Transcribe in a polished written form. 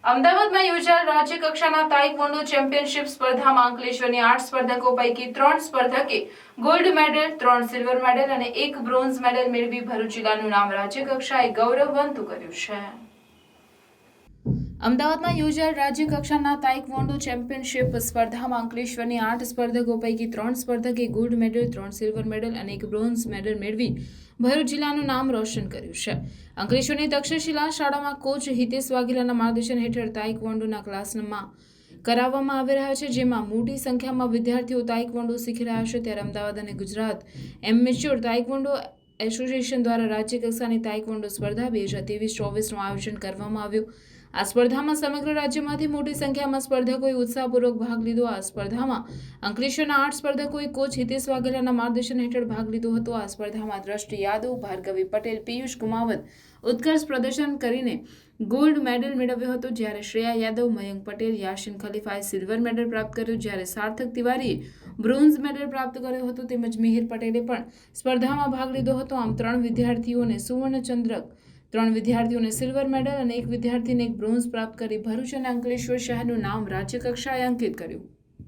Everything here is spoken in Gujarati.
અમદાવાદમાં યોજાયેલ રાજ્ય કક્ષાના તાઇક્વોન્ડો ચેમ્પિયનશિપ સ્પર્ધામાં અંકલેશ્વરની 8 સ્પર્ધકો પૈકી 3 સ્પર્ધકે ગોલ્ડ મેડલ, 3 સિલ્વર મેડલ અને 1 બ્રોન્ઝ મેડલ મેળવી ભરૂચ જિલ્લાનું નામ રાજ્ય કક્ષાએ ગૌરવવંતું કર્યું છે. અમદાવાદમાં યોજાયેલ રાજ્ય કક્ષાના તાઇક્વોન્ડો ચેમ્પિયનશિપ સ્પર્ધામાં અંકલેશ્વરની 8 સ્પર્ધકો પૈકી 3 સ્પર્ધકે ગોલ્ડ મેડલ, 3 સિલ્વર મેડલ અને 1 બ્રોન્ઝ મેડલ મેળવી ભરૂચ જિલ્લાનું નામ રોશન કર્યું છે. અંકલેશ્વરની તક્ષશિલા શાળામાં કોચ હિતેશ વાઘેલાના માર્ગદર્શન હેઠળ તાઇક્વોન્ડોના ક્લાસમાં કરાવવામાં આવી રહ્યા છે, જેમાં મોટી સંખ્યામાં વિદ્યાર્થીઓ તાઇક્વોન્ડો શીખી રહ્યા છે. ત્યારે અમદાવાદ અને ગુજરાત એમેચ્યોર તાઇક્વોન્ડો એસોસિએશન દ્વારા રાજ્ય કક્ષાની તાઇક્વોન્ડો સ્પર્ધા 2023-24નું આયોજન કરવામાં આવ્યું. આ સ્પર્ધામાં સમગ્ર રાજ્યમાંથી મોટી સંખ્યામાં સ્પર્ધકોએ ઉત્સાહપૂર્વક ભાગ લીધો. આ સ્પર્ધામાં અંકલેશ્વરના 8 સ્પર્ધકોએ કોચ હિતેશ વાઘેલાના માર્ગદર્શન હેઠળ ભાગ લીધો હતો. આ સ્પર્ધામાં દ્રષ્ટિ યાદવ, ભાર્ગવી પટેલ, પિયુષ કુમાવત ઉત્કર્ષ પ્રદર્શન કરીને ગોલ્ડ મેડલ મેળવ્યો હતો, જ્યારે શ્રેયા યાદવ, મયંક પટેલ, યાસીન ખલીફાએ સિલ્વર મેડલ પ્રાપ્ત કર્યો, જ્યારે સાર્થક તિવારીએ બ્રોન્ઝ મેડલ પ્રાપ્ત કર્યો હતો, તેમજ મિહિર પટેલે પણ સ્પર્ધામાં ભાગ લીધો હતો. આમ 3 વિદ્યાર્થીઓને સુવર્ણ ચંદ્રક, 3 વિદ્યાર્થીઓને સિલ્વર મેડલ અને 1 વિદ્યાર્થીને 1 બ્રોન્ઝ પ્રાપ્ત કરી ભરૂચ અને અંકલેશ્વર શહેરનું નામ રાજ્ય કક્ષાએ અંકિત કર્યું.